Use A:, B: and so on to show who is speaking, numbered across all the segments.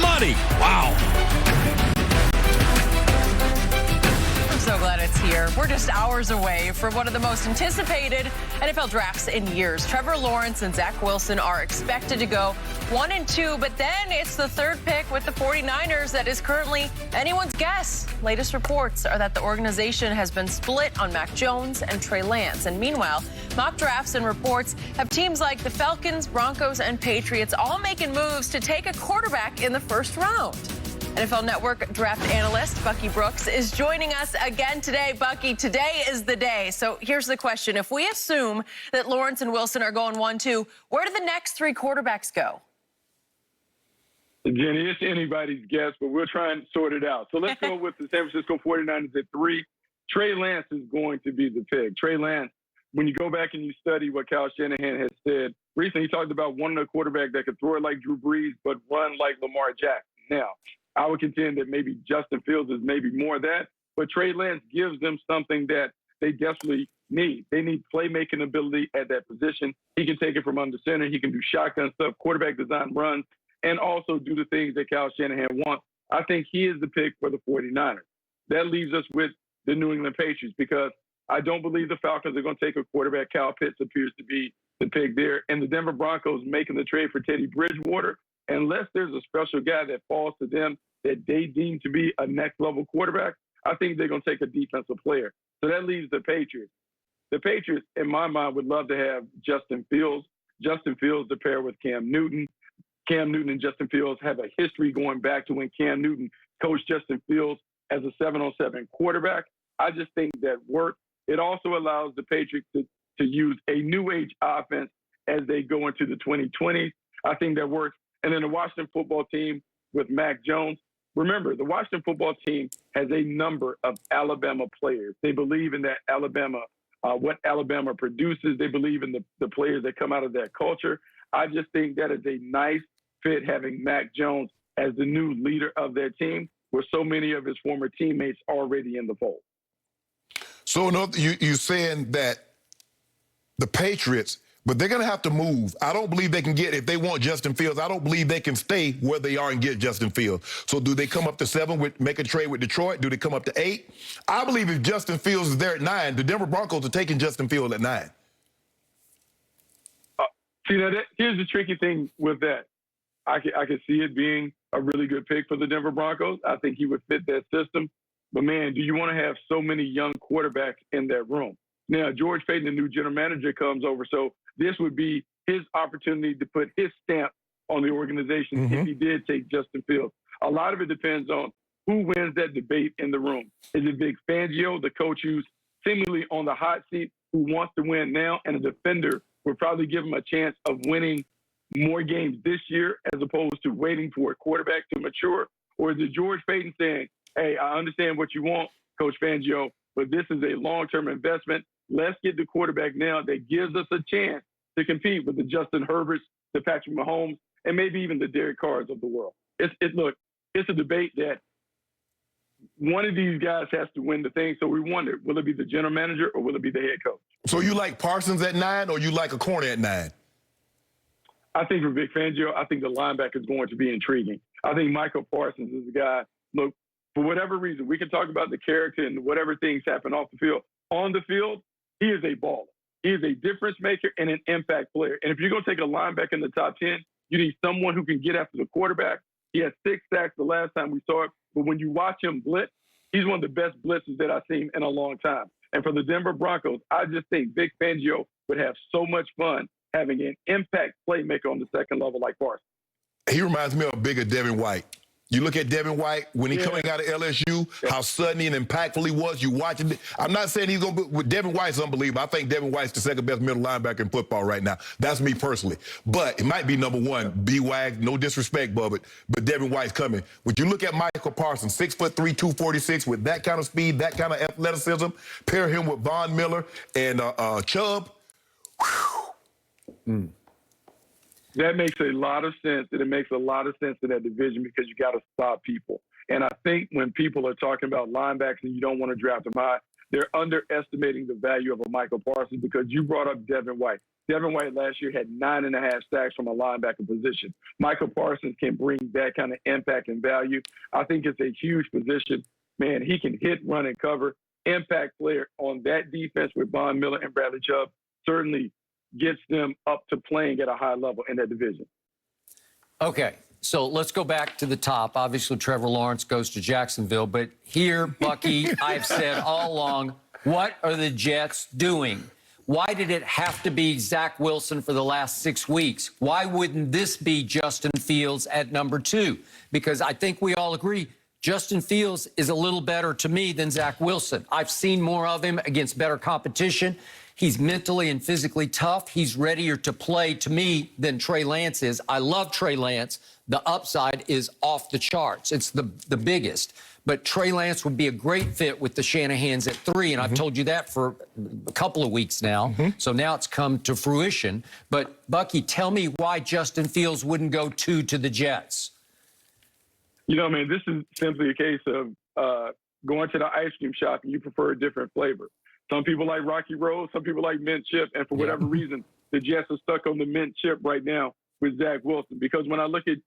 A: money. Wow.
B: I'm so glad it's here. We're just hours away from one of the most anticipated NFL drafts in years. Trevor Lawrence and Zach Wilson are expected to go 1 and 2, but then it's the third pick with the 49ers that is currently anyone's guess. Latest reports are that the organization has been split on Mac Jones and Trey Lance. And meanwhile, mock drafts and reports have teams like the Falcons, Broncos, and Patriots all making moves to take a quarterback in the first round. NFL Network draft analyst Bucky Brooks is joining us again today. Bucky, today is the day. So here's the question. If we assume that Lawrence and Wilson are going 1-2, where do the next three quarterbacks go?
C: Jenny, it's anybody's guess, but we'll try and sort it out. So let's go with the San Francisco 49ers at 3. Trey Lance is going to be the pick. Trey Lance, when you go back and you study what Kyle Shanahan has said, recently he talked about wanting a quarterback that could throw it like Drew Brees but run like Lamar Jackson. Now, I would contend that maybe Justin Fields is maybe more of that, but Trey Lance gives them something that they desperately need. They need playmaking ability at that position. He can take it from under center. He can do shotgun stuff, quarterback design runs, and also do the things that Kyle Shanahan wants. I think he is the pick for the 49ers. That leaves us with the New England Patriots because I don't believe the Falcons are going to take a quarterback. Kyle Pitts appears to be the pick there. And the Denver Broncos making the trade for Teddy Bridgewater, unless there's a special guy that falls to them that they deem to be a next-level quarterback, I think they're going to take a defensive player. So that leaves the Patriots. The Patriots, in my mind, would love to have Justin Fields. Justin Fields to pair with Cam Newton. Cam Newton and Justin Fields have a history going back to when Cam Newton coached Justin Fields as a 7-on-7 quarterback. I just think that works. It also allows the Patriots to use a new age offense as they go into the 2020s. I think that works. And then the Washington football team with Mac Jones. Remember, the Washington football team has a number of Alabama players. They believe in that Alabama, what Alabama produces. They believe in the players that come out of that culture. I just think that is a nice fit having Mac Jones as the new leader of their team with so many of his former teammates already in the fold.
D: So you're saying that the Patriots, but they're going to have to move. I don't believe they can get, if they want Justin Fields, I don't believe they can stay where they are and get Justin Fields. So do they come up to 7, make a trade with Detroit? Do they come up to 8? I believe if Justin Fields is there at 9, the Denver Broncos are taking Justin Fields at 9.
C: See, here's the tricky thing with that. I could see it being a really good pick for the Denver Broncos. I think he would fit that system. But, man, do you want to have so many young quarterbacks in that room? Now, George Payton, the new general manager, comes over, so this would be his opportunity to put his stamp on the organization if he did take Justin Fields. A lot of it depends on who wins that debate in the room. Is it Vic Fangio, the coach who's seemingly on the hot seat, who wants to win now, and a defender would probably give him a chance of winning more games this year as opposed to waiting for a quarterback to mature? Or is it George Payton saying, hey, I understand what you want, Coach Fangio, but this is a long-term investment. Let's get the quarterback now that gives us a chance to compete with the Justin Herberts, the Patrick Mahomes, and maybe even the Derek Carrs of the world. Look, it's a debate that one of these guys has to win the thing. So we wonder, will it be the general manager or will it be the head coach?
D: So you like Parsons at 9 or you like a corner at 9?
C: I think for Vic Fangio, I think the linebacker is going to be intriguing. I think Michael Parsons is a guy, look, for whatever reason, we can talk about the character and whatever things happen off the field. On the field, he is a baller. He is a difference maker and an impact player. And if you're going to take a linebacker in the top 10, you need someone who can get after the quarterback. He had 6 sacks the last time we saw it. But when you watch him blitz, he's one of the best blitzers that I've seen in a long time. And for the Denver Broncos, I just think Vic Fangio would have so much fun having an impact playmaker on the second level like Parsons.
D: He reminds me of a bigger Devin White. You look at Devin White, when he coming out of LSU, how sudden and impactful he was. You watching it. I'm not saying he's going to be, Devin White's unbelievable. I think Devin White's the second best middle linebacker in football right now. That's me personally. But it might be number 1, B-Wag, no disrespect, Bubba, but Devin White's coming. When you look at Michael Parsons, 6'3", 246, with that kind of speed, that kind of athleticism, pair him with Von Miller and Chubb, whew.
C: That makes a lot of sense, and it makes a lot of sense in that division because you got to stop people. And I think when people are talking about linebackers and you don't want to draft them high, they're underestimating the value of a Michael Parsons because you brought up Devin White. Devin White last year had 9.5 sacks from a linebacker position. Michael Parsons can bring that kind of impact and value. I think it's a huge position. Man, he can hit, run, and cover. Impact player on that defense with Von Miller and Bradley Chubb certainly gets them up to playing at a high level in that division.
A: Okay, so let's go back to the top. Obviously, Trevor Lawrence goes to Jacksonville, but here, Bucky, I've said all along, what are the Jets doing? Why did it have to be Zach Wilson for the last 6 weeks? Why wouldn't this be Justin Fields at number 2? Because I think we all agree Justin Fields is a little better to me than Zach Wilson. I've seen more of him against better competition. He's mentally and physically tough. He's readier to play to me than Trey Lance is. I love Trey Lance. The upside is off the charts. It's the biggest. But Trey Lance would be a great fit with the Shanahans at 3, and I've told you that for a couple of weeks now. So now it's come to fruition. But, Bucky, tell me why Justin Fields wouldn't go 2 to the Jets.
C: You know, man, this is simply a case of going to the ice cream shop and you prefer a different flavor. Some people like Rocky Road, some people like mint chip, and for whatever reason, the Jets are stuck on the mint chip right now with Zach Wilson. Because when I look at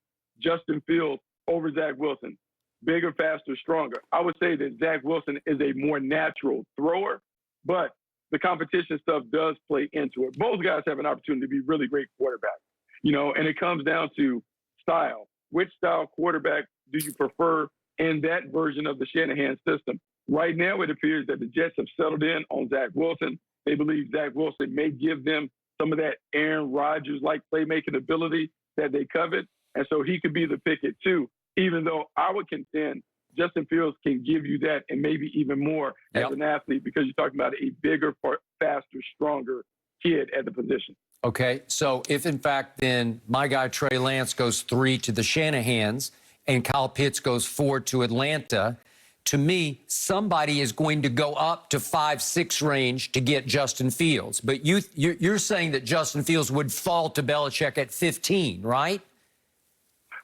C: Justin Fields over Zach Wilson, bigger, faster, stronger, I would say that Zach Wilson is a more natural thrower, but the competition stuff does play into it. Both guys have an opportunity to be really great quarterbacks, you know, and it comes down to style. Which style quarterback do you prefer in that version of the Shanahan system? Right now, it appears that the Jets have settled in on Zach Wilson. They believe Zach Wilson may give them some of that Aaron Rodgers-like playmaking ability that they covet, and so he could be the pick at 2, even though I would contend Justin Fields can give you that and maybe even more as an athlete because you're talking about a bigger, faster, stronger kid at the position.
A: Okay, so if in fact then my guy Trey Lance goes 3 to the Shanahans and Kyle Pitts goes 4 to Atlanta, to me, somebody is going to go up to 5-6 range to get Justin Fields. But you're saying that Justin Fields would fall to Belichick at 15, right?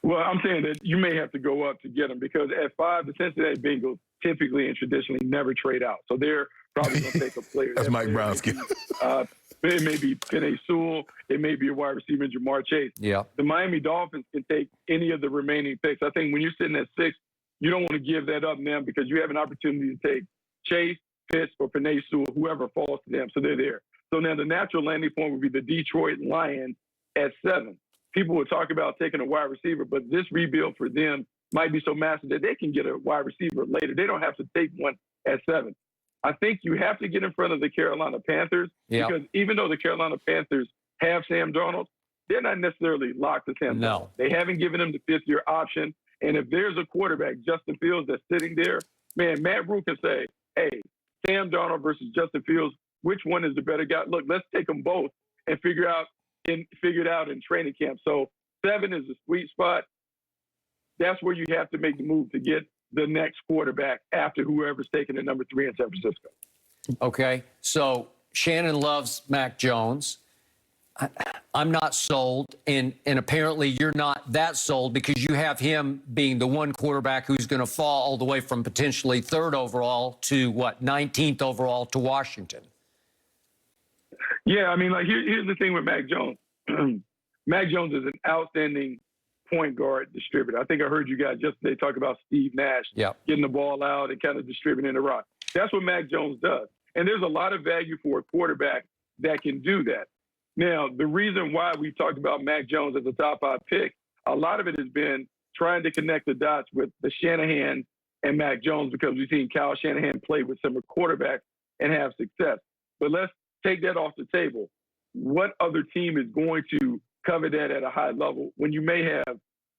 C: Well, I'm saying that you may have to go up to get him because at 5, the Cincinnati Bengals typically and traditionally never trade out. So they're probably going to take a player.
D: That's Mike Brown's kid.
C: It may be Penei Sewell. It may be a wide receiver, Jamar Chase.
A: Yeah.
C: The Miami Dolphins can take any of the remaining picks. I think when you're sitting at 6, you don't want to give that up now because you have an opportunity to take Chase, Pitts, or Penei Sewell, whoever falls to them. So they're there. So now the natural landing point would be the Detroit Lions at 7. People would talk about taking a wide receiver, but this rebuild for them might be so massive that they can get a wide receiver later. They don't have to take one at 7. I think you have to get in front of the Carolina Panthers because even though the Carolina Panthers have Sam Darnold, they're not necessarily locked to Sam Darnold. They haven't given him the 5th-year option. And if there's a quarterback, Justin Fields, that's sitting there, man, Matt Rule can say, hey, Sam Darnold versus Justin Fields, which one is the better guy? Look, let's take them both and figure it out in training camp. So 7 is the sweet spot. That's where you have to make the move to get the next quarterback after whoever's taking the number 3 in San Francisco.
A: Okay, so Shannon loves Mac Jones. I'm not sold, and apparently you're not that sold because you have him being the one quarterback who's going to fall all the way from potentially 3rd overall to, 19th overall to Washington.
C: Yeah, I mean, like, here's the thing with Mac Jones. Mac Jones is an outstanding point guard distributor. I think I heard you guys yesterday talk about Steve Nash getting the ball out and kind of distributing the rock. That's what Mac Jones does. And there's a lot of value for a quarterback that can do that. Now, the reason why we talked about Mac Jones as a top 5 pick, a lot of it has been trying to connect the dots with the Shanahan and Mac Jones because we've seen Kyle Shanahan play with similar quarterbacks and have success. But let's take that off the table. What other team is going to cover that at a high level when you may have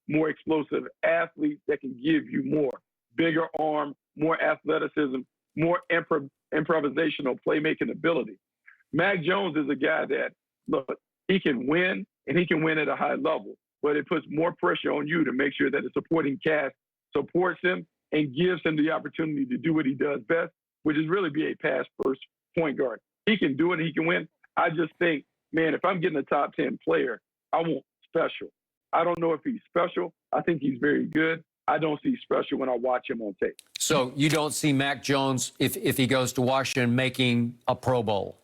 C: more explosive athletes that can give you more? Bigger arm, more athleticism, more improvisational playmaking ability. Mac Jones is a guy that, look, he can win, and he can win at a high level, but it puts more pressure on you to make sure that the supporting cast supports him and gives him the opportunity to do what he does best, which is really be a pass-first point guard. He can do it, and he can win. I just think, man, if I'm getting a top 10 player, I want special. I don't know if he's special. I think he's very good, I don't see special when I watch him on tape.
A: So you don't see Mac Jones, if he goes to Washington, making a Pro Bowl?